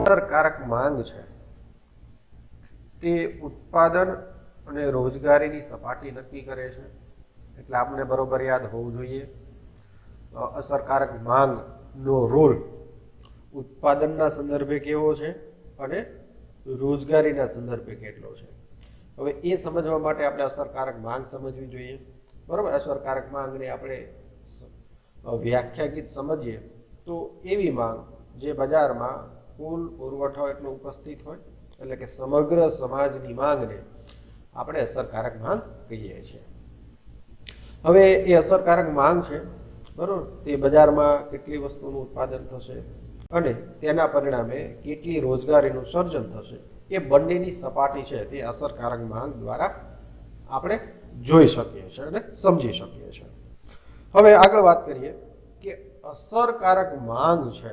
અસરકારક માંગ છે તે ઉત્પાદન અને રોજગારીની સપાટી નક્કી કરે છે. એટલે આપણે બરોબર યાદ હોવું જોઈએ. અસરકારક માંગનો રોલ ઉત્પાદનના સંદર્ભે કેવો છે અને રોજગારીના સંદર્ભે કેટલો છે. હવે એ સમજવા માટે આપણે અસરકારક માંગ સમજવી જોઈએ. બરોબર. અસરકારક માંગને આપણે વ્યાખ્યાયિત સમજીએ તો એવી માંગ જે બજારમાં કુલ પુરવઠો એટલો ઉપસ્થિત હોય, એટલે કે સમગ્ર સમાજની માંગને આપણે અસરકારક માંગ કહીએ છીએ. હવે એ અસરકારક માંગ છે, બરોબર, તે બજારમાં કેટલી વસ્તુનું ઉત્પાદન થશે અને તેના પરિણામે કેટલી રોજગારીનું સર્જન થશે, એ બંનેની સપાટી છે તે અસરકારક માંગ દ્વારા આપણે જોઈ શકીએ છીએ અને સમજી શકીએ છીએ. હવે આગળ વાત કરીએ કે અસરકારક માંગ છે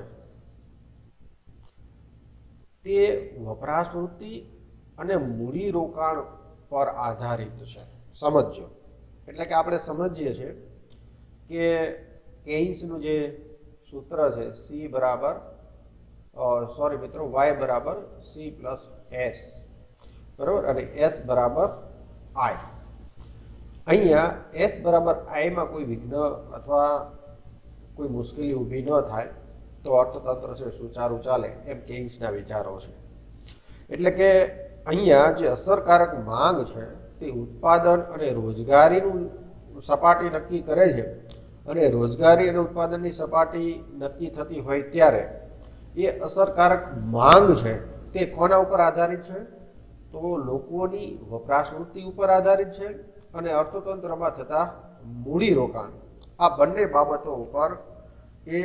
તે વપરાશ વૃત્તિ અને મૂડી રોકાણ પર આધારિત છે. સમજો. એટલે કે આપણે સમજીએ છીએ કે કેઇન્સનું જે સૂત્ર છે સી બરાબર સોરી મિત્રો વાય બરાબર સી પ્લસ એસ, બરાબર, અને એસ બરાબર આઈ. અહીંયા એસ બરાબર આઈમાં કોઈ વિઘ્ન અથવા કોઈ મુશ્કેલી ઊભી ન થાય તો અર્થતંત્ર છે સુચારું ચાલે, એમ કેઇન્સના વિચારો છે. એટલે કે અહીંયા જે અસરકારક માંગ છે તે ઉત્પાદન અને રોજગારીનું સપાટી નક્કી કરે છે, અને રોજગારી અને ઉત્પાદનની સપાટી નક્કી થતી હોય ત્યારે એ અસરકારક માંગ છે તે કોના ઉપર આધારિત છે? તો લોકોની વપરાશ વૃત્તિ ઉપર આધારિત છે અને અર્થતંત્રમાં થતા મૂડી રોકાણ, આ બંને બાબતો ઉપર એ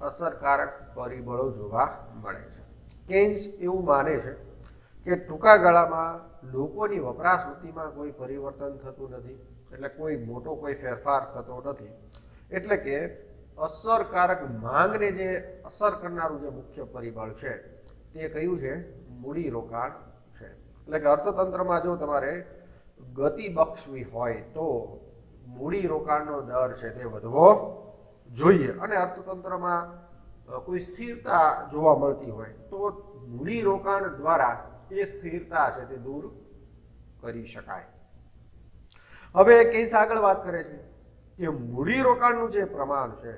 અસરકારક પરિબળો જોવા મળે છે. કેઇન્સ એવું માને છે કે ટૂંકા ગાળામાં લોકોની વપરાશ વૃત્તિમાં કોઈ પરિવર્તન થતું નથી, એટલે કોઈ મોટો કોઈ ફેરફાર થતો નથી. એટલે કે અસરકારક માંગને જે અસર કરનારું જે મુખ્ય પરિબળ છે તે કયું છે? મૂડી રોકાણ છે. એટલે કે અર્થતંત્રમાં જો તમારે ગતિ બક્ષવી હોય તો મૂડી રોકાણનો દર છે તે વધવો જોઈએ, અને અર્થતંત્રમાં કોઈ સ્થિરતા જોવા મળતી હોય તો મૂડી રોકાણ દ્વારા એ સ્થિરતા છે તે દૂર કરી શકાય. હવે કેસ આગળ વાત કરે છે કે મૂડી રોકાણનું જે પ્રમાણ છે,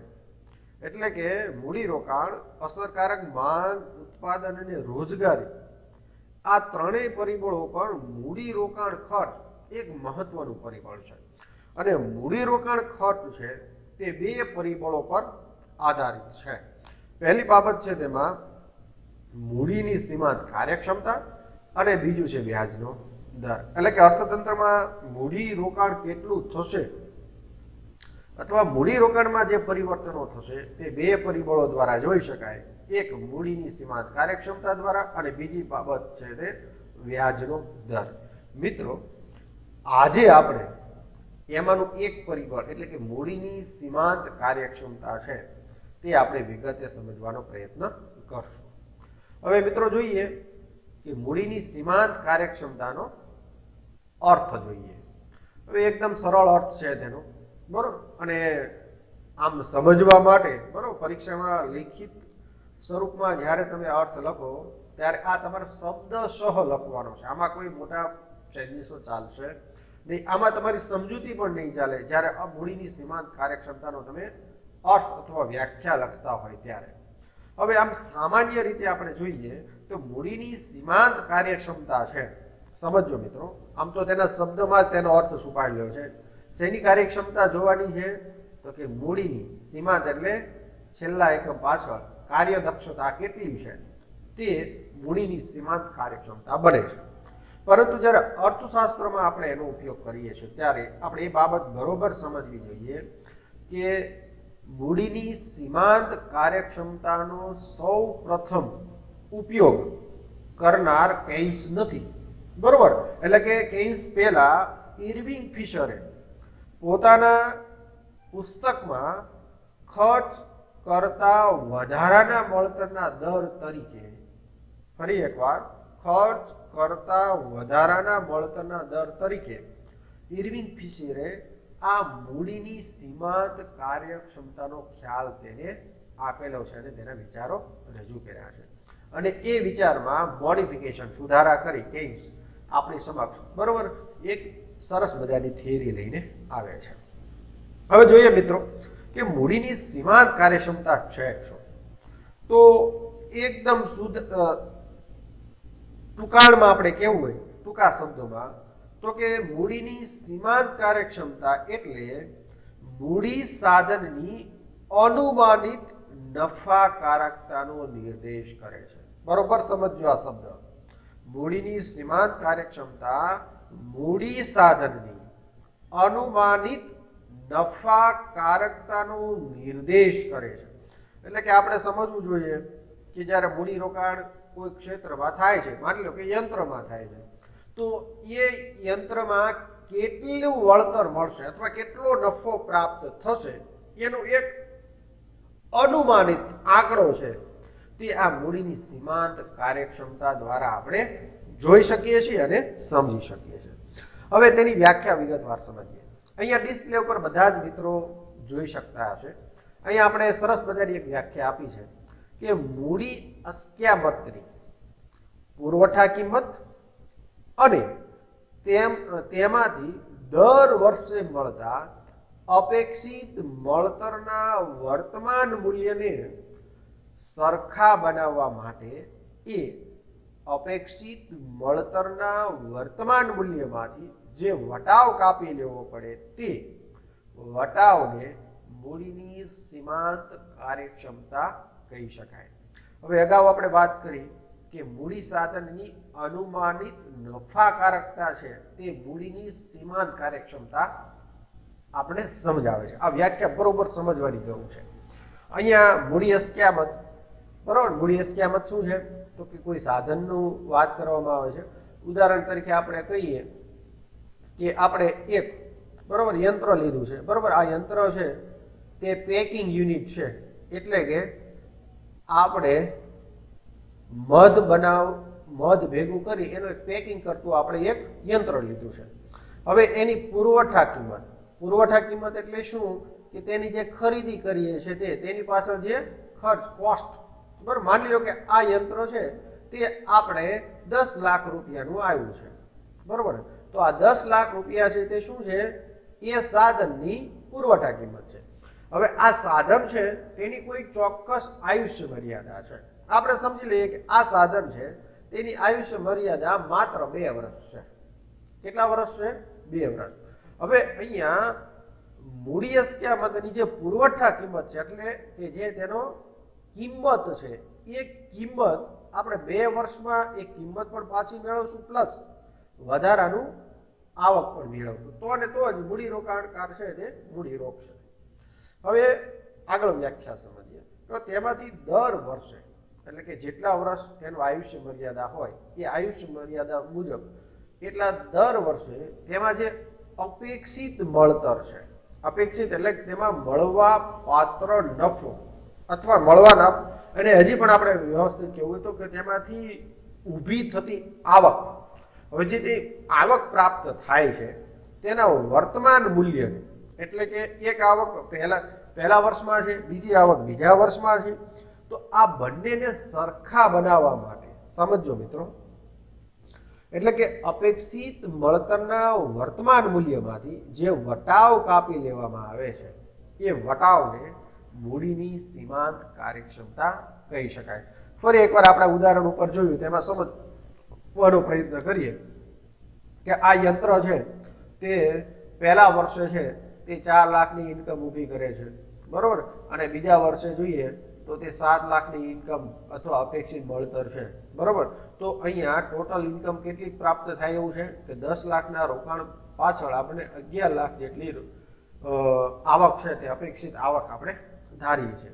એટલે કે મૂડી રોકાણ, અસરકારક માંગ, ઉત્પાદન અને રોજગારી, આ ત્રણેય પરિબળો પર મૂડી રોકાણ ખર્ચ એક મહત્વનું પરિબળ છે. અને મૂડી રોકાણ ખર્ચ છે તે બે પરિબળો પર આધારિત છે. પહેલી બાબત છે તેમાં મૂડીની સીમાંત કાર્યક્ષમતા અને બીજું છે વ્યાજનો દર. એટલે કે અર્થતંત્રમાં મૂડી રોકાણ કેટલું થશે અથવા મૂડી રોકાણમાં જે પરિવર્તનો થશે તે બે પરિબળો દ્વારા જોઈ શકાય. એક મૂડીની સીમાંત કાર્યક્ષમતા દ્વારા અને બીજી બાબત છે તે વ્યાજનો દર. મિત્રો, આજે આપણે એમાંનું એક પરિબળ એટલે કે મૂડીની સીમાંત કાર્યક્ષમતા છે તે આપણે વિગતે સમજવાનો પ્રયત્ન કરશું. હવે મિત્રો જોઈએ કે મૂડીની સીમાંત કાર્યક્ષમતાનો અર્થ જોઈએ. હવે એકદમ સરળ અર્થ છે તેનો, બરોબર, અને આમ સમજવા માટે, બરોબર, પરીક્ષામાં લેખિત સ્વરૂપમાં જ્યારે તમે અર્થ લખો ત્યારે આ તમારે શબ્દશઃ લખવાનો છે. આમાં કોઈ મોટા ચેન્જીસો ચાલશે નહીં, આમાં તમારી સમજૂતી પણ નહીં ચાલે જ્યારે આ મૂડીની સીમાંત કાર્યક્ષમતાનો તમે અર્થ અથવા વ્યાખ્યા લખતા હોય ત્યારે. હવે આમ સામાન્ય રીતે આપણે જોઈએ તો મૂડીની સીમાંત કાર્યક્ષમતા છે, સમજો મિત્રો, આમ તો તેના શબ્દમાં જ તેનો અર્થ છુપાયેલો છે. શેની કાર્યક્ષમતા જોવાની છે? તો કે મૂડીની સીમાંત એટલે છેલ્લા એકમ પાછળ કાર્યદક્ષતા કેટલી છે તે મૂડીની સીમાંત કાર્યક્ષમતા બને છે. પરંતુ જ્યારે અર્થશાસ્ત્રમાં આપણે એનો ઉપયોગ કરીએ છીએ ત્યારે આપણે એ બાબત બરોબર સમજવી જોઈએ કે મૂડીની સીમાંત કાર્યક્ષમતાનો સૌ પ્રથમ ઉપયોગ કરનાર કેઇન્સ નથી, બરોબર. એટલે કે કેઇન્સ પહેલા ઇર્વિંગ ફિશરે પોતાના પુસ્તકમાં ખર્ચ કરતા વધારાના મળતરના દર તરીકે, ફરી એકવાર, ખર્ચ કરતા વધારાના મળતરના દર તરીકે ઇર્વિંગ ફિશરે આ મૂડીની સીમાંત કાર્યક્ષમતાનો ખ્યાલ તેને આપેલો છે અને તેના વિચારો રજૂ કર્યા છે. અને એ વિચારમાં મોડિફિકેશન સુધારા કરી કેન્સ આપણી સમક્ષ બરોબર એક સરસ મજાની થિયરી લઈને આવે છે. હવે જોઈએ મિત્રો કે મૂડીની સીમાંત કાર્યક્ષમતા છે શું? તો એકદમ શુદ્ધ ટૂંકાણમાં આપણે કેવું હોય, ટૂંકા શબ્દોમાં તો કે મૂડીની સીમાંત કાર્યક્ષમતા એટલે મૂડી સાધનની અનુમાનિત નફાકારકતાનો નિર્દેશ કરે છે. બરોબર સમજો આ શબ્દ. મૂડીની સીમાંત કાર્યક્ષમતા મૂડી સાધનની અનુમાનિત નફાકારકતાનો નિર્દેશ કરે છે. એટલે કે આપણે સમજવું જોઈએ કે જ્યારે મૂડી રોકાણ કોઈ ક્ષેત્રમાં થાય છે, માની લો કે યંત્રમાં થાય છે, તો એ યંત્રમાં કેટલું વળતર મળશે અથવા કેટલો નફો પ્રાપ્ત થશે એનું એક અનુમાનિત આંકડો છે તે આ મૂડીની સીમાંત કાર્યક્ષમતા દ્વારા આપણે જોઈ શકીએ છીએ અને સમજી શકીએ છીએ. હવે તેની વ્યાખ્યા વિગતવાર સમજીએ. અહીંયા ડિસ્પ્લે ઉપર બધા જ મિત્રો જોઈ શકતા હશે. અહીંયા આપણે સરસ મજાની એક વ્યાખ્યા આપી છે કે મૂડી અસ્ક્યામતની પુરવઠા કિંમત અને તેમાંથી દર વર્ષે મળતા અપેક્ષિત મળતરના વર્તમાન મૂલ્યને સરખા બનાવવા માટે એ અપેક્ષિત મળતરના વર્તમાન મૂલ્યમાંથી જે વટાવ કાપી લેવો પડે તે વટાવને મૂડીની સીમાંત કાર્યક્ષમતા કહી શકાય. હવે અગાઉ આપણે વાત કરી કે મૂડી સાધનની અનુમાનિત નફાકારકતા છે તે મૂડીની સીમાંત કાર્યક્ષમતા આપણે સમજાવે છે. આ વ્યાખ્યા બરોબર સમજવાની જરૂર છે. અહીંયા મૂડી અસ્ક્યામત, બરોબર, મૂડી અસ્ક્યામત શું છે તો કે કોઈ સાધનનું વાત કરવામાં આવે છે. ઉદાહરણ તરીકે આપણે કહીએ કે આપણે એક બરોબર યંત્ર લીધું છે, બરોબર, આ યંત્ર છે તે પેકિંગ યુનિટ છે, એટલે કે આપણે મધ ભેગું કરી એનું એક પેકિંગ કરતું આપણે એક યંત્ર લીધું છે. હવે એની પુરવઠા કિંમત એટલે શું કે તેની જે ખરીદી કરીએ છીએ તેની પાછળ જે ખર્ચ કોસ્ટ, બરાબર, માની લો કે આ યંત્ર છે તે આપણે 10 લાખ રૂપિયાનું આવ્યું છે, બરોબર. તો આ 10 લાખ રૂપિયા છે તે શું છે? એ સાધનની પુરવઠા કિંમત છે. હવે આ સાધન છે તેની કોઈ ચોક્કસ આયુષ્ય મર્યાદા છે. આપણે સમજી લઈએ કે આ સાધન છે તેની આયુષ્ય મર્યાદા માત્ર 2 વર્ષ છે. કેટલા વર્ષ છે? 2 વર્ષ. હવે અહીંયા મૂડી અસ્ક્યામતની જે પુરવઠા કિંમત છે એટલે કે જે તેનો કિંમત છે એ કિંમત આપણે 2 વર્ષમાં એ કિંમત પણ પાછી મેળવશું પ્લસ વધારાનું આવક પણ મેળવશું, તો અને તો જ મૂડી રોકાણકાર છે તે મૂડી રોકશે. હવે આગળ વ્યાખ્યા સમજીએ તો તેમાંથી દર વર્ષે એટલે કે જેટલા વર્ષ તેનું આયુષ્ય મર્યાદા હોય એ આયુષ્ય મર્યાદા મુજબ એટલા દર વર્ષે તેમાં જે અપેક્ષિત મળતર છે, અપેક્ષિત એટલે તેમાં મળવા પાત્ર નફો અથવા મળવાના, અને હજી પણ આપણે વ્યવસ્થિત કહેવું હોય તો કે તેમાંથી ઊભી થતી આવક, હવે જે તે આવક પ્રાપ્ત થાય છે તેના વર્તમાન મૂલ્ય, એટલે કે એક આવક પહેલા વર્ષમાં છે, બીજી આવક બીજા વર્ષમાં છે, તો આ બંનેને સરખા બનાવવા માટે સમજો મિત્રો, એટલે કે અપેક્ષિત મળતરના વર્તમાન મૂલ્યમાંથી જે વટાવ કાપી લેવામાં આવે છે એ વટાવને મૂડીની સીમાંત કાર્યક્ષમતા કહી શકાય. ફરી એકવાર આપણે ઉદાહરણ ઉપર જોયું તેમાં સમજવાનો પ્રયત્ન કરીએ કે આ યંત્ર છે તે પહેલા વર્ષે છે તે 4 લાખની ઇન્કમ ઊભી કરે છે, બરોબર, અને બીજા વર્ષે જોઈએ તો તે 7 લાખની ઇન્કમ અથવા અપેક્ષિત મળતર છે, બરોબર. તો અહીંયા ટોટલ ઇન્કમ કેટલી પ્રાપ્ત થાય એવું છે કે 10 લાખના રોકાણ પાછળ આપણે 11 લાખ જેટલી આવક છે તે અપેક્ષિત આવક આપણે ધારી છે.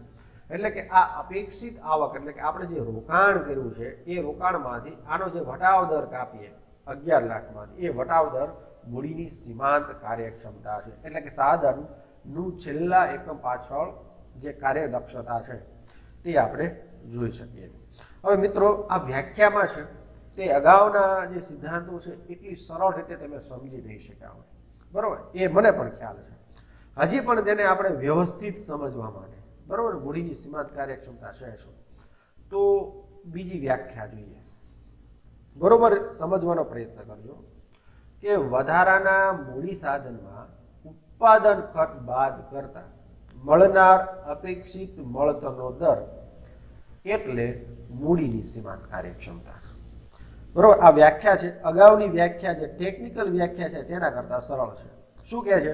એટલે કે આ અપેક્ષિત આવક એટલે કે આપણે જે રોકાણ કર્યું છે એ રોકાણમાંથી આનો જે વટાવ દર કાપીએ 11 લાખમાંથી, એ વટાવ દર મૂડીની સીમાંત કાર્યક્ષમતા છે. એટલે કે સાધનનું છેલ્લા એકમ પાછળ જે કાર્યદક્ષતા છે તે આપણે જોઈ શકીએ. હવે મિત્રો આ વ્યાખ્યામાં છે તે અગાઉના જે સિદ્ધાંતો છે એટલી સરળ રીતે તમે સમજી નહીં શક્યા હોય, બરોબર, એ મને પણ ખ્યાલ છે. હજી પણ તેને આપણે વ્યવસ્થિત સમજવા માટે, બરોબર, મૂડીની સીમાંત કાર્યક્ષમતા છે શું, તો બીજી વ્યાખ્યા જોઈએ. બરોબર સમજવાનો પ્રયત્ન કરજો કે વધારાના મૂડી સાધનમાં ઉત્પાદન ખર્ચ બાદ કરતા મળનાર અપેક્ષિત મળતરનો દર એટલે મૂડીની સીમાંત કાર્યક્ષમતા. બરોબર, આ વ્યાખ્યા છે. અગાઉની વ્યાખ્યા જે ટેકનિકલ વ્યાખ્યા છે તેના કરતા સરળ છે. શું કહે છે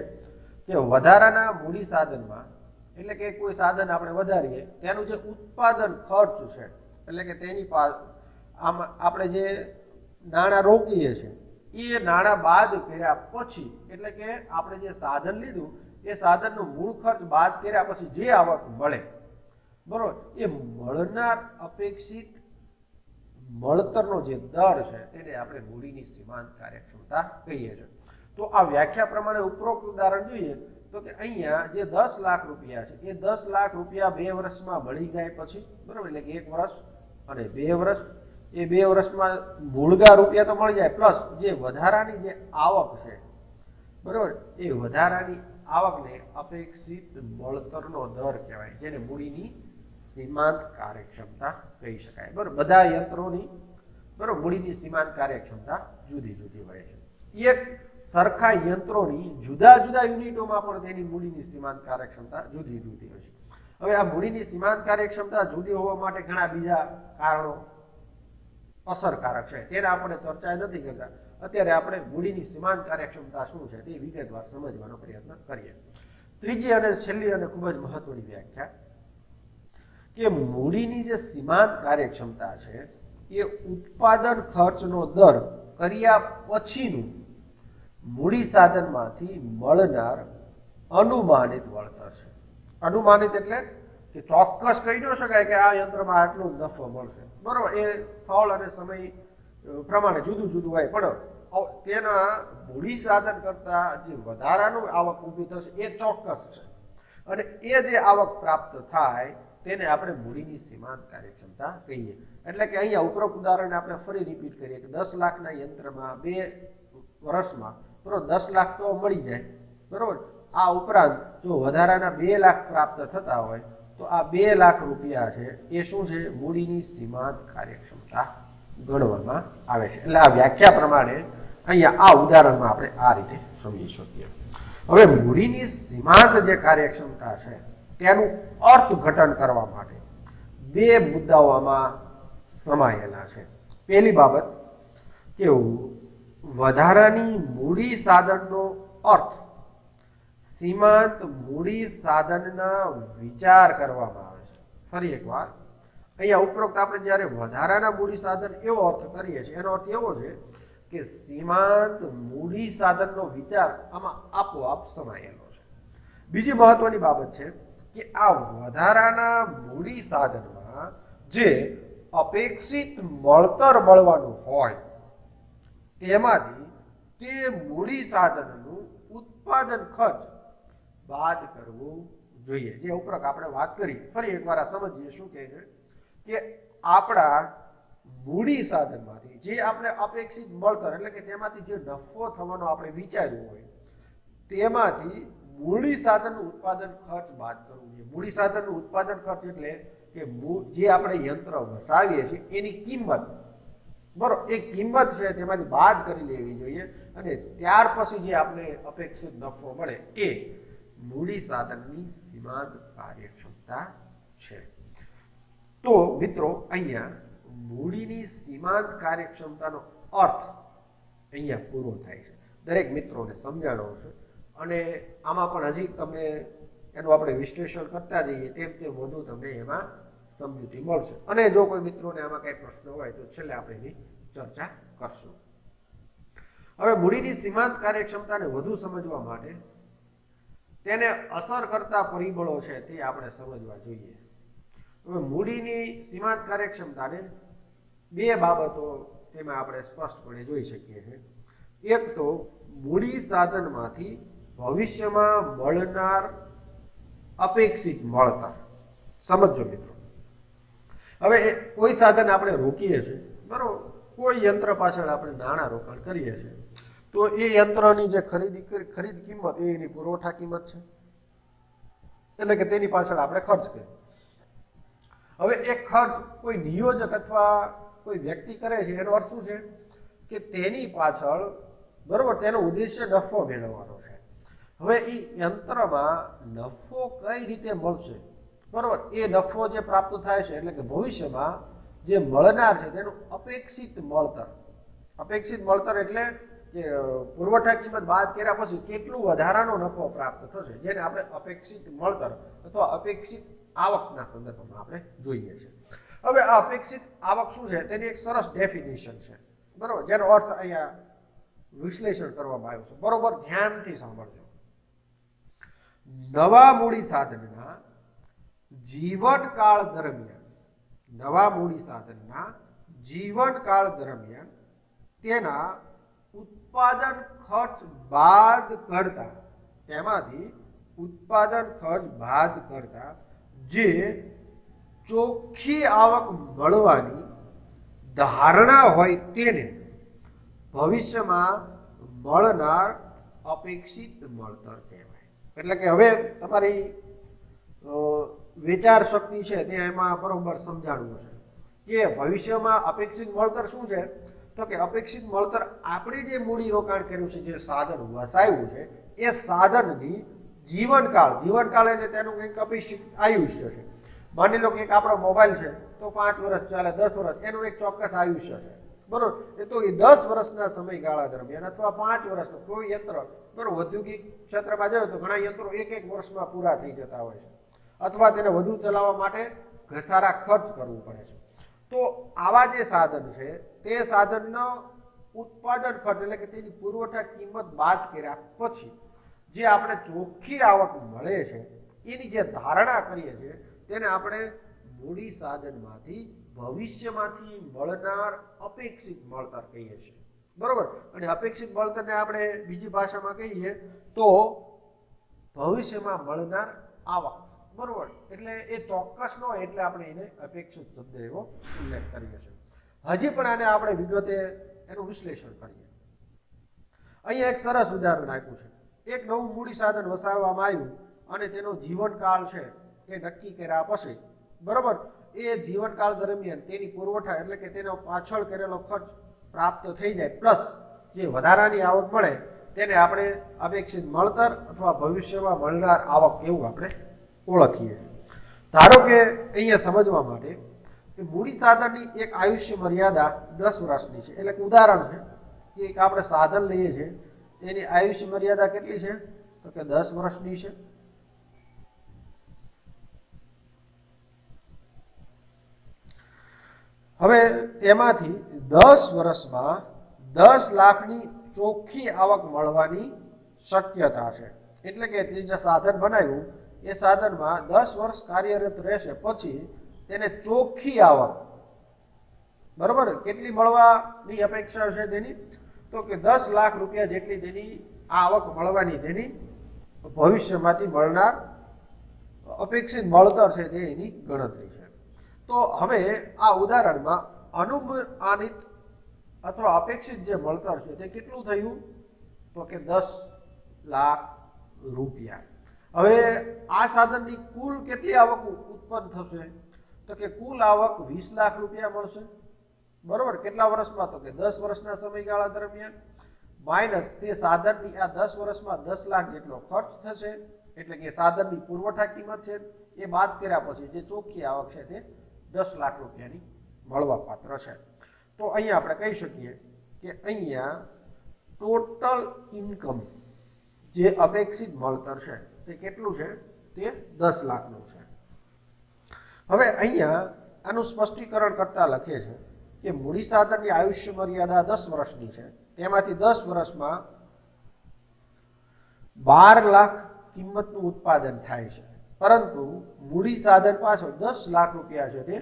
કે વધારાના મૂડી સાધનમાં એટલે કે કોઈ સાધન આપણે વધારીએ તેનું જે ઉત્પાદન ખર્ચ છે એટલે કે તેની આમાં આપણે જે નાણાં રોકીએ છીએ એ નાણાં બાદ કર્યા પછી એટલે કે આપણે જે સાધન લીધું એ સાધનનો મૂળ ખર્ચ બાદ કર્યા પછી જે આવક મળે, બરોબર, એ મળનાર અપેક્ષિત મળતરનો જે દર છે તેને આપણે મૂડીની સીમાંત કાર્યક્ષમતા કહીએ છીએ. તો આ વ્યાખ્યા પ્રમાણે ઉપરોક્ત ઉદાહરણ જોઈએ તો કે અહીંયા જે 10 લાખ રૂપિયા છે એ 10 લાખ રૂપિયા 2 વર્ષમાં મળી જાય પછી, બરોબર, એટલે કે 1 વર્ષ અને 2 વર્ષ, એ 2 વર્ષમાં મૂળગા રૂપિયા તો મળી જાય પ્લસ જે વધારાની જે આવક છે, બરોબર, એ વધારાની આવકને અપેક્ષિત મળતરનો દર કહેવાય, જેને મૂડીની સીમાંત કાર્યક્ષમતા કહી શકાય. બરોબર, બધા યંત્રોની બરોબર મૂડીની સીમાંત કાર્યક્ષમતા જુદી જુદી હોય છે. એક સરખા યંત્રોની જુદા જુદા યુનિટોમાં પણ તેની મૂડીની સીમાંત કાર્યક્ષમતા જુદી જુદી હોય છે. હવે આ મૂડીની સીમાંત કાર્યક્ષમતા જુદી હોવા માટે ઘણા બીજા કારણો અસરકારક છે, તેના આપણે ચર્ચા નથી કરતા. અત્યારે આપણે મૂડીની સીમાંત કાર્યક્ષમતા શું છે તે વિગતવાર સમજવાનો પ્રયત્ન કરીએ. ત્રીજી અને છેલ્લી અને ખૂબ જ મહત્વની વ્યાખ્યા કે મૂડીની જે સીમાંત કાર્યક્ષમતા છે એ ઉત્પાદન ખર્ચનો દર કર્યા પછીનું મૂડી સાધનમાંથી મળનાર અનુમાનિત વળતર છે. અનુમાનિત એટલે કે ચોક્કસ કહી ન શકાય કે આ યંત્રમાં આટલો નફો મળશે, બરોબર, એ સ્થળ અને સમય પ્રમાણે જુદું જુદું હોય, પણ તેના મૂડી સાધન કરતા જે વધારાનું આવક ઊભી થશે એ ચોક્કસ છે અને એ જે આવક પ્રાપ્ત થાય તેને આપણે મૂડીની સીમાંત કાર્યક્ષમતા કહીએ. એટલે કે અહીંયા ઉપરોક્ત ઉદાહરણને આપણે ફરી રિપીટ કરીએ કે 10 લાખના યંત્રમાં 2 વર્ષમાં બરોબર 10 લાખ તો મળી જાય, બરોબર. આ ઉપરાંત જો વધારાના 2 લાખ પ્રાપ્ત થતા હોય તો આ 2 લાખ રૂપિયા છે એ શું છે, મૂડીની સીમાંત કાર્યક્ષમતા ગણવામાં આવે છે. એટલે આ વ્યાખ્યા પ્રમાણે અહીંયા આ ઉદાહરણમાં આપણે આ રીતે સમજી શકીએ. હવે મૂડીની સીમાંત જે કાર્યક્ષમતા છે તેનું અર્થઘટન કરવા માટે 2 મુદ્દાઓ આમાં સમાયેલા છે. પહેલી બાબત કે વધારાની મૂડી સાધનનો અર્થ સીમાંત મૂડી સાધનના વિચાર કરવામાં આવે છે. ફરી એકવાર અહીંયા ઉપરોક્ત આપણે જ્યારે વધારાના મૂડી સાધન એવો અર્થ કરીએ છીએ એનો અર્થ એવો છે કે સીમાંત મૂડી સાધનનો વિચાર આમાં આપોઆપ સમાયેલો છે. બીજી મહત્વની બાબત છે કે આ વધારાના મૂડી સાધનમાં જે અપેક્ષિત મળતર મળવાનું હોય તેમાંથી તે મૂડી સાધનનું ઉત્પાદન ખર્ચ બાદ કરવું જોઈએ. જે ઉપરાંત આપણે વાત કરી, ફરી એકવાર સમજીએ શું કહે છે કે આપણા મૂડી સાધનમાંથી જે આપણે અપેક્ષિત મળતર એટલે કે તેમાંથી જે નફો થવાનો આપણે વિચાર્યું હોય તેમાંથી મૂડી સાધનનું ઉત્પાદન ખર્ચ બાદ કરવું જોઈએ. મૂડી સાધનનું ઉત્પાદન ખર્ચ એટલે કે જે આપણે યંત્ર વસાવીએ છીએ એની કિંમત, બરોબર, એ કિંમત છે તેમાંથી બાદ કરી લેવી જોઈએ અને ત્યાર પછી જે આપણે અપેક્ષિત નફો મળે એ મૂડી સાધનની સીમાંત કાર્યક્ષમતા છે. તો મિત્રો અહીંયા મૂડીની સીમાંત કાર્યક્ષમતાનો અર્થ અહીંયા પૂરો થાય છે. દરેક મિત્રોને સમજાણો છે અને આમાં પણ હજી તમને એનું આપણે વિશ્લેષણ કરતા જઈએ તેમ તેમ વધુ તમને એમાં સમજૂતી મળશે. અને જો કોઈ મિત્રોને આમાં કઈ પ્રશ્ન હોય તો છેલ્લે આપણે એની ચર્ચા કરશું. હવે મૂડીની સીમાંત કાર્યક્ષમતાને વધુ સમજવા માટે તેને અસર કરતા પરિબળો છે તે આપણે સમજવા જોઈએ. હવે મૂડીની સીમાંત કાર્યક્ષમતાને 2 બાબતો તેમાં આપણે સ્પષ્ટપણે જોઈ શકીએ છીએ. એક તો મૂડી સાધનમાંથી ભવિષ્યમાં મળનાર અપેક્ષિત મળતર. સમજો મિત્રો, હવે કોઈ સાધન આપણે રોકીએ છીએ, બરોબર, કોઈ યંત્ર પાછળ આપણે નાણાં રોકાણ કરીએ છીએ તો એ યંત્રની જે ખરીદ કિંમત એ એની પુરવઠા કિંમત છે એટલે કે તેની પાછળ આપણે ખર્ચ કરીએ. હવે એક ખર્ચ કોઈ નિયોજક અથવા કોઈ વ્યક્તિ કરે છે એનો અર્થ શું છે કે તેની પાછળ બરોબર તેનો ઉદ્દેશ્ય નફો મેળવવાનો છે. હવે એ યંત્રમાં નફો કઈ રીતે મળશે બરોબર એ નફો જે પ્રાપ્ત થાય છે એટલે કે ભવિષ્યમાં જે મળનાર છે તેનું અપેક્ષિત મળતર એટલે કે પુરવઠા કિંમત બાદ કર્યા પછી કેટલું વધારાનો નફો પ્રાપ્ત થશે જેને આપણે અપેક્ષિત મળતર અથવા અપેક્ષિત આવકના સંદર્ભમાં આપણે જોઈએ છીએ. હવે આ અપેક્ષિત આવક શું છે તેની એક સરસ ડેફિનેશન છે બરોબર જેનો અર્થ અહીંયા વિશ્લેષણ કરવામાં આવ્યું છે. બરોબર ધ્યાનથી સાંભળજો. નવા મૂડી સાધનના જીવનકાળ દરમિયાન તેના ઉત્પાદન ખર્ચ બાદ કરતા જે ચોખ્ખી આવક મળવાની ધારણા હોય તેને ભવિષ્યમાં મળનાર અપેક્ષિત મળતર કહેવાય. એટલે કે હવે તમારી વિચાર શક્તિ છે તે એમાં બરોબર સમજાણવું છે કે ભવિષ્યમાં અપેક્ષિત મળતર શું છે તો કે અપેક્ષિત મળતર આપણે જે મૂડી રોકાણ કર્યું છે જે સાધન વસાવ્યું છે એ સાધનની જીવનકાળ એટલે તેનું કંઈક અપેક્ષિત આયુષ્ય છે. માની લો કે એક આપણો મોબાઈલ છે તો 5 વર્ષ ચાલે 10 વર્ષ એનું એક ચોક્કસ આયુષ્ય છે બરોબર. એ તો એ 10 વર્ષના સમયગાળા દરમિયાન અથવા 5 વર્ષનો કોઈ યંત્ર બરોબર ઔદ્યોગિક ક્ષેત્રમાં જાય તો ઘણા યંત્રો એક વર્ષમાં પૂરા થઈ જતા હોય છે અથવા તેને વધુ ચલાવવા માટે ઘસારા ખર્ચ કરવું પડે છે. તો આવા જે સાધન છે તે સાધનનો ઉત્પાદન ખર્ચ એટલે કે તેની પુરવઠા કિંમત બાદ કર્યા પછી જે આપણે ચોખ્ખી આવક મળે છે એની જે ધારણા કરીએ છીએ તેને આપણે મૂડી સાધનમાંથી ભવિષ્યમાંથી મળનાર અપેક્ષિત મળતર કહીએ છીએ બરોબર. અને અપેક્ષિત મળતરને આપણે બીજી ભાષામાં કહીએ તો ભવિષ્યમાં મળનાર આવક બરોબર. એટલે એ ચોક્કસ ન હોય એટલે આપણે એને અપેક્ષિત શબ્દ એવો ઉલ્લેખ કરીએ છીએ. હજી પણ આને આપણે વિગતે એનું વિશ્લેષણ કરીએ. અહીંયા એક સરસ ઉદાહરણ આપ્યું છે. એક નવું મૂડી સાધન વસાવવામાં આવ્યું અને તેનો જીવનકાળ છે એ નક્કી કર્યા પછી બરોબર એ જીવનકાળ દરમિયાન તેની પુરવઠા એટલે કે તેનો પાછળ કરેલો ખર્ચ પ્રાપ્ત થઈ જાય પ્લસ જે વધારાની આવક મળે તેને આપણે અપેક્ષિત મળતર અથવા ભવિષ્યમાં મળનાર આવક એવું આપણે ઓળખીએ. ધારો કે અહીંયા સમજવા માટે કે મૂડી સાધનની એક આયુષ્ય મર્યાદા 10 વર્ષની છે. એટલે કે ઉદાહરણ છે કે એક આપણે સાધન લઈએ છીએ તેની આયુષ્ય મર્યાદા કેટલી છે તો કે 10 વર્ષની છે. હવે તેમાંથી 10 વર્ષમાં 10 લાખની ચોખ્ખી આવક મળવાની શક્યતા છે. એટલે કે જે સાધન બનાવ્યું એ સાધનમાં 10 વર્ષ કાર્યરત રહેશે પછી તેને ચોખ્ખી આવક બરોબર કેટલી મળવાની અપેક્ષા છે તેની તો કે 10 લાખ રૂપિયા જેટલી તેની આવક મળવાની તેની ભવિષ્યમાંથી મળનાર અપેક્ષિત મળતર છે તે એની ગણતરી છે. તો હવે આ ઉદાહરણમાં અનુમાનિત અથવા અપેક્ષિત જે મળતર છે તે કેટલું થયું તો કે 10 લાખ રૂપિયા. હવે આ સાધનની કુલ કેટલી આવક ઉત્પન્ન થશે તો કે કુલ આવક 20 લાખ રૂપિયા મળશે બરોબર. કેટલા વર્ષમાં તો કે 10 વર્ષના સમયગાળા દરમિયાન માઇનસ તે સાધનની આ 10 વર્ષમાં 10 લાખ જેટલો ખર્ચ થશે એટલે કે સાધનની પુરવઠા કિંમત છે એ બાદ કર્યા પછી જે ચોખ્ખી આવક છે તે 10 લાખ રૂપિયાની મળવા પાત્ર છે. તો અહીંયા આપણે કહી શકીએ કે અહીંયા ટોટલ ઇન્કમ જે અપેક્ષિત મળતર છે તે કેટલું છે તે 10 લાખનું છે. હવે અહીંયા આનું સ્પષ્ટીકરણ કરતા લખે છે કે મૂડી સાધનની આયુષ્ય મર્યાદા 10 વર્ષની છે. તેમાંથી 10 વર્ષમાં 12 લાખ કિંમતનું ઉત્પાદન થાય છે પરંતુ મૂડી સાધન પાછળ 10 લાખ રૂપિયા છે તે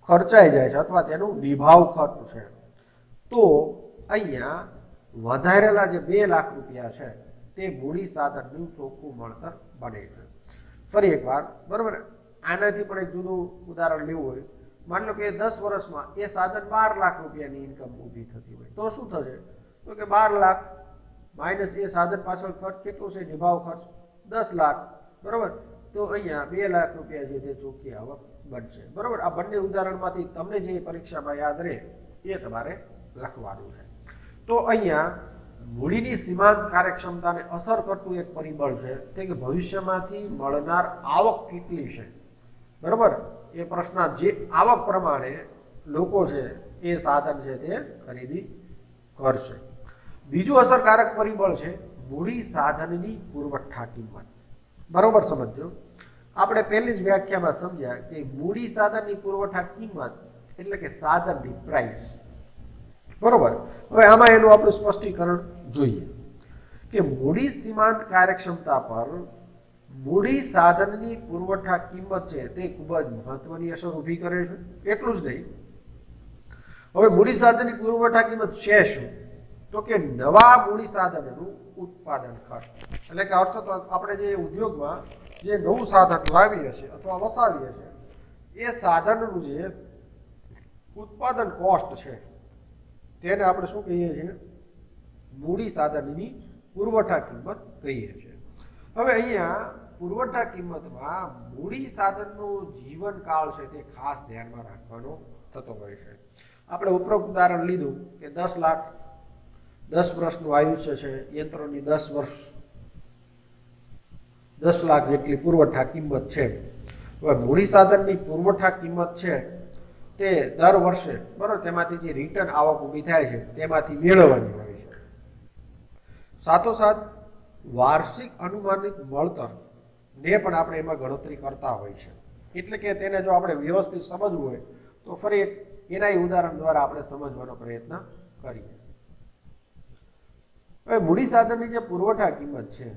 ખર્ચાઈ જાય છે અથવા તેનું નિભાવ ખર્ચ છે. તો અહીંયા વધારેલા જે 2 લાખ રૂપિયા છે તે મૂડી સાધનનું ચોખ્ખું મળતર બને છે. ફરી એકવાર બરાબર આનાથી પણ એક જુદું ઉદાહરણ લેવું હોય માની લો કે 10 વર્ષમાં એ સાધન 12 લાખ રૂપિયાની ઇન્કમ ઊભી થતી હોય તો શું થશે તો કે 12 લાખ માઇનસ એ સાધન પાછળ ખર્ચ કેટલું છે નિભાવ ખર્ચ 10 લાખ બરાબર. તો અહીંયા 2 લાખ રૂપિયા જે તે ચોખ્ખી આવક બનશે. બરોબર, આ બંને ઉદાહરણમાંથી તમને જે પરીક્ષામાં યાદ રહે એ તમારે લખવાનું છે. તો અહીંયા મૂડીની સીમાંત કાર્યક્ષમતાને અસર કરતું એક પરિબળ છે તે કે ભવિષ્યમાંથી મળનાર આવક કેટલી છે. બરોબર, એ પ્રશ્ન જે આવક પ્રમાણે લોકો છે એ સાધન છે તે ખરીદી કરશે. બીજું અસરકારક પરિબળ છે મૂડી સાધનની પુરવઠા કિંમત. બરોબર સમજો, આપણે પહેલી જ વ્યાખ્યામાં સમજ્યા કે મૂડી સાધનની પુરવઠા કિંમત એટલે કે સાધનની પ્રાઇસ. બરોબર, હવે આમાં એનું આપણું સ્પષ્ટીકરણ જોઈએ કે મૂડી સીમાંત કાર્યક્ષમતા પર મૂડી સાધનની પુરવઠા કિંમત છે તે ખૂબ જ મહત્વની અસર ઊભી કરે છે. એટલું જ નહીં, હવે મૂડી સાધનની પુરવઠા કિંમત છે શું? તો કે નવા મૂડી સાધનનું ઉત્પાદન ખર્ચ. એટલે કે અર્થ તો આપણે જે ઉદ્યોગમાં જે નવું સાધન લાવીએ છીએ અથવા વસાવીએ છીએ એ સાધનનું જે ઉત્પાદન કોસ્ટ છે તેને આપણે શું કહીએ છીએ? મૂડી સાધનની પુરવઠા કિંમત કહીએ છીએ. હવે અહીંયા પુરવઠા કિંમતમાં મૂડી સાધનનું જીવનકાળ છે તે ખાસ ધ્યાનમાં રાખવાનો થતો હોય છે. આપણે ઉપરોક્ત ઉદાહરણ લીધું કે 10 લાખ 10 વર્ષનું આયુષ્ય છે, યંત્રોની 10 વર્ષ 10 લાખ જેટલી પુરવઠા કિંમત છે. હવે મૂડી સાધનની પુરવઠા કિંમત છે તે દર વર્ષે બરોબર તેમાંથી જે રિટર્ન આવક ઊભી થાય છે તેમાંથી મેળવવાની હોય છે. સાથોસાથ વાર્ષિક અનુમાનિત મળતર ને પણ આપણે એમાં ગણતરી કરતા હોય છે. એટલે કે તેને જો આપણે વ્યવસ્થિત સમજવું હોય તો ફરી એક એના ઉદાહરણ દ્વારા આપણે સમજવાનો પ્રયત્ન કરીએ. હવે મૂડી સાધનની જે પુરવઠા કિંમત છે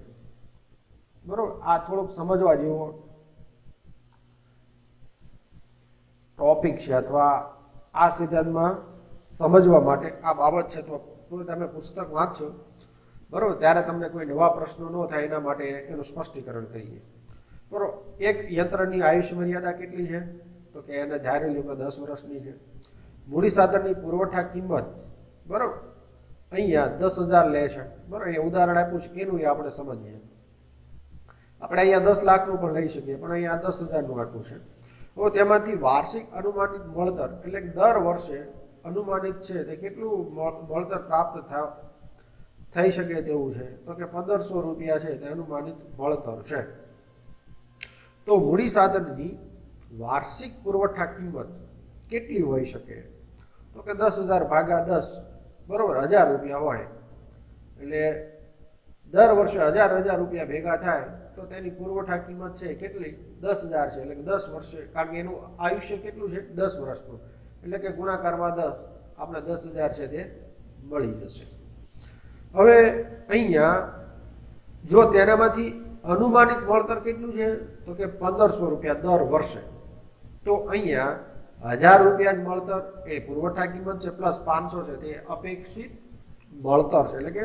બરોબર, આ થોડુંક સમજવા જેવો ટોપિક છે અથવા આ સિદ્ધાંતમાં સમજવા માટે આ બાબત છે. તો તમે પુસ્તક વાંચશો બરોબર ત્યારે તમને કોઈ નવા પ્રશ્નો ન થાય એના માટે એનું સ્પષ્ટીકરણ કરીએ. બરોબર, એક યંત્રની આયુષ્ય મર્યાદા કેટલી છે? તો કે એને ધારેલી 10 વર્ષની છે. મૂડી સાધનની પુરવઠા કિંમત બરોબર અહીંયા 10,000 લે છે. બરોબર, અહીંયા ઉદાહરણ આપ્યું છે એનું આપણે સમજીએ. આપણે અહીંયા 10 લાખનું પણ લઈ શકીએ પણ અહીંયા 10,000નું આપ્યું છે. હવે તેમાંથી વાર્ષિક અનુમાનિત મળતર એટલે કે દર વર્ષે અનુમાનિત છે તે કેટલું મળતર પ્રાપ્ત થઈ શકે તેવું છે? તો કે 1500 રૂપિયા છે તે અનુમાનિત મળતર છે. તો મૂડી સાધનની વાર્ષિક પુરવઠા કિંમત કેટલી હોઈ શકે? તો કે 10,000 ભાગ્યા 10 બરોબર 1000 રૂપિયા હોય એટલે દર વર્ષે 1000 રૂપિયા ભેગા થાય તો તેની પુરવઠા કિંમત છે કેટલી? 10,000 છે. એટલે કે 10 વર્ષે, કારણ કે એનું આયુષ્ય કેટલું છે? 10 વર્ષનું. એટલે કે ગુણાકારમાં 10 આપણે 10,000 છે તે મળી જશે. હવે અહીંયા જો તેનામાંથી અનુમાનિત વળતર કેટલું છે? તો કે 1500 રૂપિયા દર વર્ષે. તો અહીંયા 1000 રૂપિયા જ મળતર એ પુરવઠા કિંમત છે પ્લસ 500 છે તે અપેક્ષિત મળતર છે એટલે કે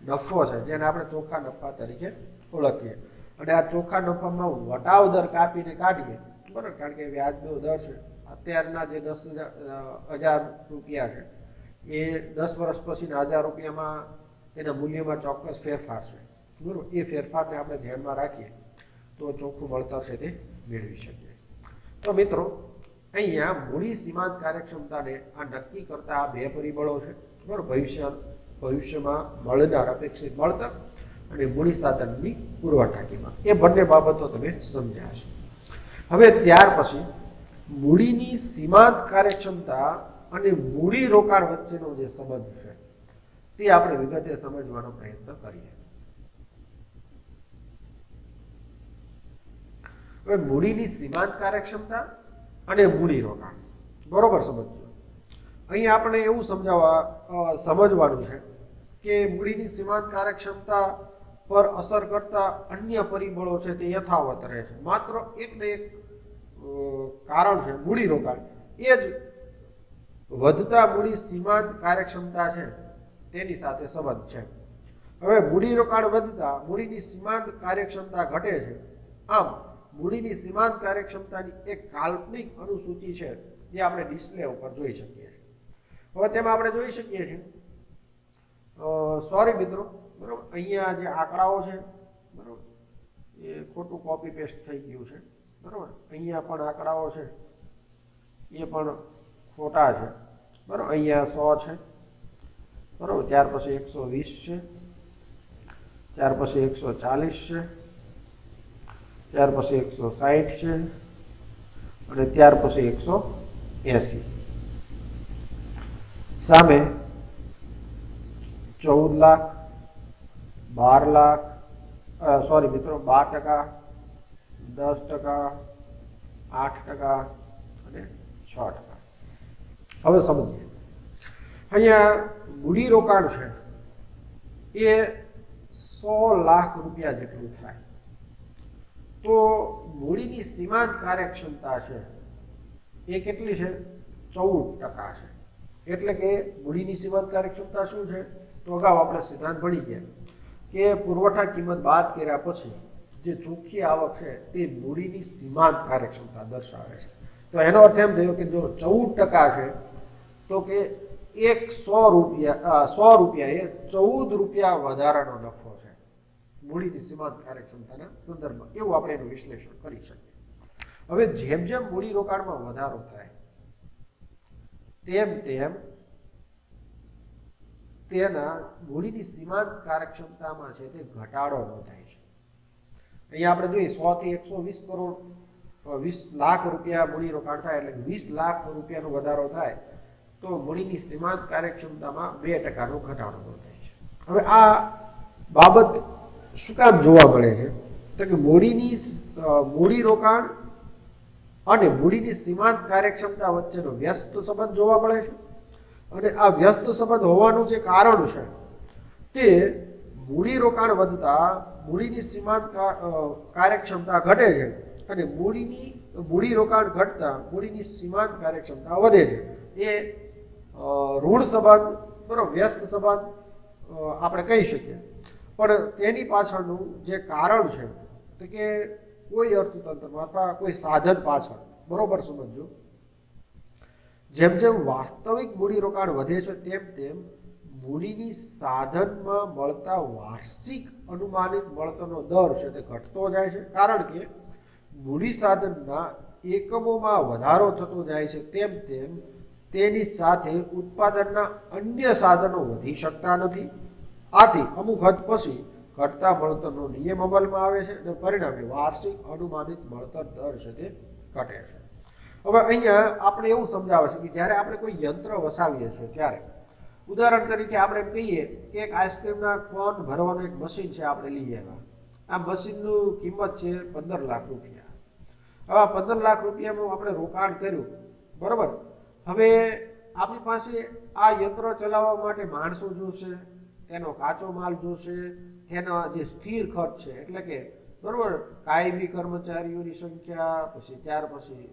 નફો છે જેને આપણે ચોખ્ખા નફા તરીકે ઓળખીએ. અને આ ચોખ્ખા નફામાં વટાવ દર કાપીને કાઢીએ બરાબર, કારણ કે વ્યાજનો દર છે અત્યારના જે 10,000 રૂપિયા છે એ 10 વર્ષ પછીના 1000 રૂપિયામાં એના મૂલ્યમાં ચોક્કસ ફેરફાર છે બરાબર. એ ફેરફારને આપણે ધ્યાનમાં રાખીએ તો ચોખ્ખું વળતર છે તે મેળવી શકીએ. તો મિત્રો અહીંયા મૂડી સીમાંત કાર્યક્ષમતાને આ નક્કી કરતા આ 2 પરિબળો છે બરાબર, ભવિષ્યમાં મળનાર અપેક્ષિત મળતર અને મૂડી સાધનની પુરવઠા કિંમત. એ બંને બાબતો તમે સમજ્યા છો. હવે ત્યાર પછી મૂડીની સીમાંત કાર્યક્ષમતા અને મૂડી રોકાણ વચ્ચેનો જે સંબંધ છે તે આપણે વિગતે સમજવાનો પ્રયત્ન કરીએ. હવે મૂડીની સીમાંત કાર્યક્ષમતા અને મૂડી રોકાણ બરોબર સમજો. અહીં આપણે એવું સમજવાનું છે કે મૂડીની સીમાંત કાર્યક્ષમતા પર અસર કરતા અન્ય પરિબળો છે તે યથાવત રહે છે. માત્ર એક ને એક કારણ છે મૂડી રોકાણ, એ જ વધતા મૂડી સીમાંત કાર્યક્ષમતા છે તેની સાથે સંબંધ છે. હવે મૂડી રોકાણ વધતા મૂડીની સીમાંત કાર્યક્ષમતા ઘટે છે. આમ મૂડીની સીમાંત કાર્યક્ષમતાની એક કાલ્પનિક અનુસૂચિ છે જે આપણે ડિસ્પ્લે ઉપર જોઈ શકીએ છીએ. હવે તેમાં આપણે જોઈ શકીએ છીએ સોરી મિત્રો બરોબર, અહીંયા જે આંકડાઓ છે બરોબર એ ખોટું કોપી પેસ્ટ થઈ ગયું છે બરોબર. અહીંયા પણ આંકડાઓ છે એ પણ ખોટા છે, બરાબર. અહીંયા 100 છે, બરાબર. ત્યાર પછી 120 છે, ત્યાર પછી 140 છે, ત્યાર પછી 160 છે અને ત્યાર પછી 180. સામે 14 લાખ, 12 લાખ, સોરી મિત્રો, 12%, 10%, 8% અને 6%. હવે સમજીએ. અહીંયા મૂડીરોકાણ છે એ 100 લાખ રૂપિયા જેટલું થાય. તો મૂડીની સીમાંત કાર્યક્ષમતા છે એ કેટલી છે? 14% છે. એટલે કે મૂડીની સીમાંત કાર્યક્ષમતા શું છે? તો અગાઉ આપણે સિદ્ધાંત ભણી ગયા કે પુરવઠા કિંમત બાદ કર્યા પછી જે ચોખ્ખી આવક છે તે મૂડીની સીમાંત કાર્યક્ષમતા દર્શાવે છે. તો એનો અર્થ એમ થયો કે જો 14% છે તો કે 100 રૂપિયા એ 14 રૂપિયા વધારાનો નફો છે મૂડીની સીમાંત કાર્યક્ષમતાના સંદર્ભમાં. એવું આપણે એનું વિશ્લેષણ કરી શકીએ. હવે જેમ જેમ મૂડી રોકાણમાં વધારો થાય તેમ તેમ તેના મૂડીની સીમાંત કાર્યક્ષમતામાં છે તે ઘટાડો નોંધાય છે. અહીંયા આપણે જોઈએ 100 થી 120 કરોડ 20 લાખ રૂપિયા મૂડી રોકાણ થાય એટલે 20 લાખ રૂપિયાનો વધારો થાય તો મૂડીની સીમાંત કાર્યક્ષમતામાં 2%નો ઘટાડો નોંધાય છે. હવે આ બાબત શું કામ જોવા મળે છે? તો કે મૂડી રોકાણ અને મૂડીની સીમાંત કાર્યક્ષમતા વચ્ચેનો વ્યસ્ત સંબંધ જોવા મળે છે. અને આ વ્યસ્ત સંબંધ હોવાનું જે કારણ છે તે મૂડી રોકાણ વધતા મૂડીની સીમાંત કાર્યક્ષમતા ઘટે છે અને મૂડી રોકાણ ઘટતા મૂડીની સીમાંત કાર્યક્ષમતા વધે છે. એ ઋણ સંબંધ, બરાબર, વ્યસ્ત સંબંધ આપણે કહી શકીએ. પણ તેની પાછળનું જે કારણ છે તો કે કોઈ અર્થતંત્રમાં અથવા કોઈ સાધન પાછળ, બરોબર સમજો, જેમ જેમ વાસ્તવિક મૂડીરોકાણ વધે છે તેમ તેમ મૂડીની સાધનમાં મળતા વાર્ષિક અનુમાનિત વળતરનો દર છે તે ઘટતો જાય છે. કારણ કે મૂડી સાધનના એકમોમાં વધારો થતો જાય છે તેમ તેમ તેની સાથે ઉત્પાદનના અન્ય સાધનો વધી શકતા નથી. આથી અમુક હદ પછી ઘટતા મળતરનો નિયમ અમલમાં આવે છે અને પરિણામે વાર્ષિક અનુમાનિત મળતર દર છે તે ઘટે છે. હવે અહીંયા આપણે એવું સમજાવે છે કે જ્યારે આપણે કોઈ યંત્ર વસાવીએ છીએ ત્યારે ઉદાહરણ તરીકે આપણે એમ કહીએ કે એક આઈસ્ક્રીમના કોન ભરવાનું એક મશીન છે, આપણે લઈ આવ્યા. આ મશીનનું કિંમત છે 15 લાખ રૂપિયા. હવે 15 લાખ રૂપિયાનું આપણે રોકાણ કર્યું, બરાબર. હવે આપણી પાસે આ યંત્ર ચલાવવા માટે માણસો જોશે, તેનો કાચો માલ જોશે, તેના જે સ્થિર ખર્ચ છે એટલે કે, બરાબર, કાયમી કર્મચારીઓની સંખ્યા, પછી ત્યાર પછી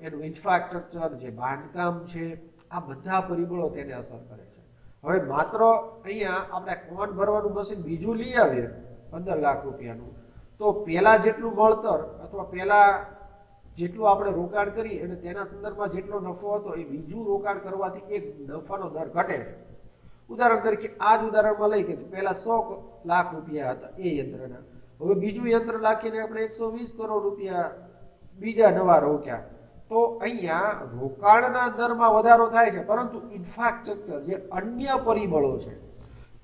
એનું ઇન્ફ્રાસ્ટ્રક્ચર, જે બાંધકામ છે, આ બધા પરિબળો તેને અસર કરે છે. હવે માત્ર અહીંયા આપણે કોણ ભરવાનું મશીન બીજું લઈ આવીએ 15 લાખ રૂપિયાનું, તો પહેલા જેટલું મળતર અથવા પહેલા જેટલું આપણે રોકાણ કરી અને તેના સંદર્ભમાં જેટલો નફો હતો એ બીજું રોકાણ કરવાથી એક નફાનો દર ઘટે છે. ઉદાહરણ તરીકે આ જ ઉદાહરણમાં લઈ કે પહેલા 100 લાખ રૂપિયા હતા એ યંત્રના, હવે બીજું યંત્ર લાખીને આપણે 120 કરોડ રૂપિયા બીજા નવા રોક્યા. તો અહીંયા રોકાણના દરમાં વધારો થાય છે, પરંતુ ઇન્ફ્રાસ્ટ્રક્ચર, જે અન્ય પરિબળો છે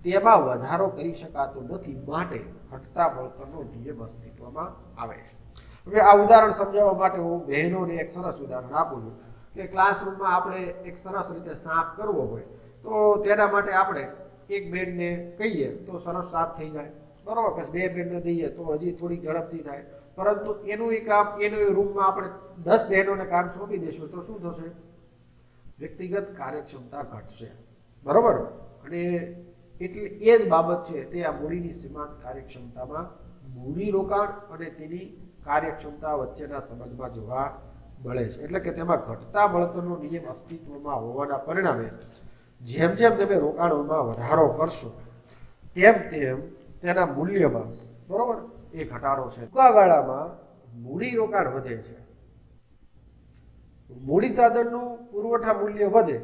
તેમાં વધારો કરી શકાતો નથી. માટે ઘટતા વળતરનો નિયમ અસ્તિત્વમાં આવે છે. હવે આ ઉદાહરણ સમજાવવા માટે હું બહેનોને એક સરસ ઉદાહરણ આપું છું કે ક્લાસરૂમમાં આપણે એક સરસ રીતે સાફ કરવો હોય તો તેના માટે આપણે એક બેનને કહીએ તો સરસ સાફ થઈ જાય, બરાબર. પછી બે બેનને દઈએ તો હજી થોડી ઝડપથી થાય. પરંતુ એનું એ કામ, એનું એ રૂમમાં આપણે 10 બહેનોને કામ સોંપી દઈશું તો શું થશે? વ્યક્તિગત કાર્યક્ષમતા ઘટશે, બરાબર. અને એટલે એ જ બાબત છે તે આ મૂડીની સીમાંત કાર્યક્ષમતામાં મૂડી રોકાણ અને તેની કાર્યક્ષમતા વચ્ચેના સંબંધમાં જોવા મળે છે. એટલે કે તેમાં ઘટતા મળતરનો નિયમ અસ્તિત્વમાં હોવાના પરિણામે જેમ જેમ તમે રોકાણોમાં વધારો કરશો તેમ તેમ તેના મૂલ્યમાં, બરાબર, એ ઘટાડો છે. ટૂંકા ગાળામાં મૂડી રોકાણ વધે છે, મૂડી સાધનનું પુરવઠા મૂલ્ય વધે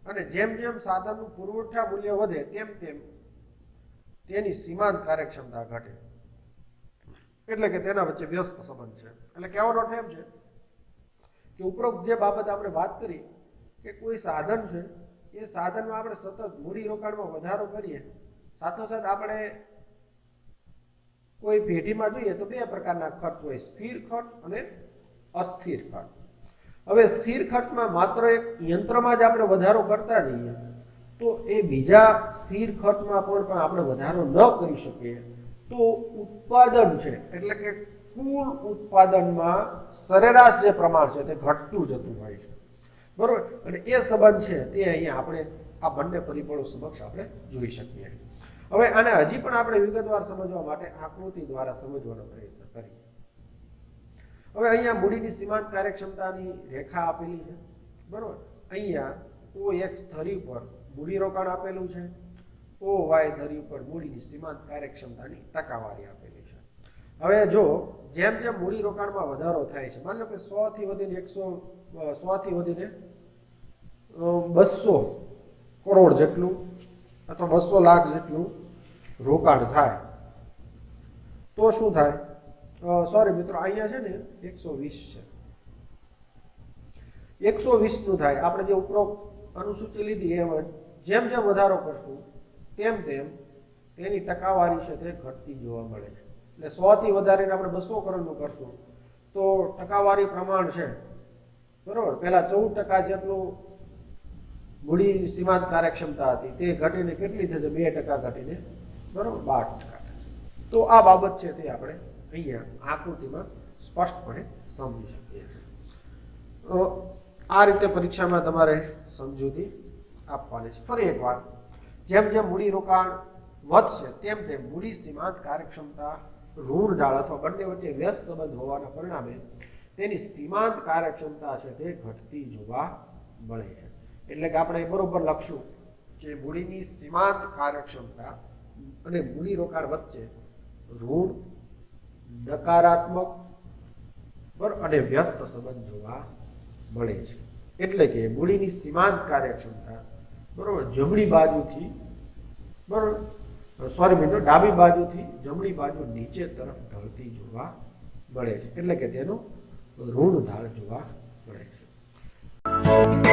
અને જેમ જેમ સાધનનું પુરવઠા મૂલ્ય વધે તેમ તેમ તેની સીમાંત કાર્યક્ષમતા ઘટે. એટલે કે તેના વચ્ચે વ્યસ્ત સંબંધ છે. એટલે કહેવાનો અર્થ એમ છે કે કે ઉપરોક્ત જે બાબત આપણે વાત કરી કે કોઈ સાધન છે એ સાધનમાં આપણે સતત મૂડી રોકાણમાં વધારો કરીએ, સાથોસાથ આપણે કોઈ પેઢીમાં જોઈએ તો બે પ્રકારના ખર્ચ હોય, સ્થિર ખર્ચ અને અસ્થિર ખર્ચ. હવે સ્થિર ખર્ચમાં માત્ર એક યંત્રમાં જ આપણે વધારો કરતા જઈએ તો એ બીજા સ્થિર ખર્ચમાં પણ આપણે વધારો ન કરી શકીએ તો ઉત્પાદન છે એટલે કે કુલ ઉત્પાદનમાં સરેરાશ જે પ્રમાણ છે તે ઘટતું જતું હોય છે, બરોબર. અને એ સંબંધ છે તે અહીંયા આપણે આ બંને પરિબળો સમક્ષ આપણે જોઈ શકીએ. હવે આને હજી પણ આપણે વિગતવાર સમજવા માટે આકૃતિ દ્વારા સમજવાનો પ્રયત્ન કરીએ. હવે અહીંયા મૂડીની સીમાંત કાર્યક્ષમતાની રેખા આપેલી છે, બરોબર. અહીંયા OX ધરી ઉપર મૂડી રોકાણ આપેલું છે, OY ધરી ઉપર મૂડીની સીમાંત કાર્યક્ષમતાની ટકાવારી આપેલી છે. હવે જો જેમ જેમ મૂડી રોકાણમાં વધારો થાય છે, માની લો કે 100 થી વધીને 100 થી વધીને 200 કરોડ જેટલું અથવા 200 લાખ જેટલું રોકાણ થાય તો શું થાય? સોરી મિત્રો, અહીંયા છે ને 120 છે, 120 નું થાય. આપણે જે ઉપરોક્ત અનુસૂચિ લીધી એમાં જેમ જેમ વધારો કરશું તેમ તેમ તેની ટકાવારી છે તે ઘટતી જોવા મળે છે. એટલે 100 થી વધારીને આપણે 200 કરોડનું કરશું તો ટકાવારી પ્રમાણ છે, બરોબર, પહેલા 14% જેટલું મૂડી સીમાંત કાર્યક્ષમતા હતી તે ઘટીને કેટલી થશે? 2% ઘટીને, બરોબર, 12% થશે. તો આ બાબત છે તે આપણે અહીંયા આકૃતિમાં સ્પષ્ટપણે સમજી શકીએ છીએ. આ રીતે પરીક્ષામાં તમારે સમજૂતી આપવાની છે. ફરી એકવાર, જેમ જેમ મૂડી રોકાણ વધશે તેમ તેમ મૂડી સીમાંત કાર્યક્ષમતા ઋણ ઢાળ અથવા બંને વચ્ચે વ્યસ્ત સંબંધ હોવાના પરિણામે તેની સીમાંત કાર્યક્ષમતા છે તે ઘટતી જોવા મળે છે. એટલે કે આપણે બરોબર લખશું કે મૂડીની સીમાંત કાર્યક્ષમતા અને મૂડી રોકાણ વચ્ચે ઋણ, નકારાત્મક અને વ્યસ્ત સંબંધ જોવા મળે છે. એટલે કે મૂડીની સીમાંત કાર્યક્ષમતા, બરોબર, જમણી બાજુથી, બરોબર, સોરી મિત્રો, ડાબી બાજુથી જમણી બાજુ નીચે તરફ ઢળતી જોવા મળે છે. એટલે કે તેનો ઋણ ઢાળ જોવા મળે છે.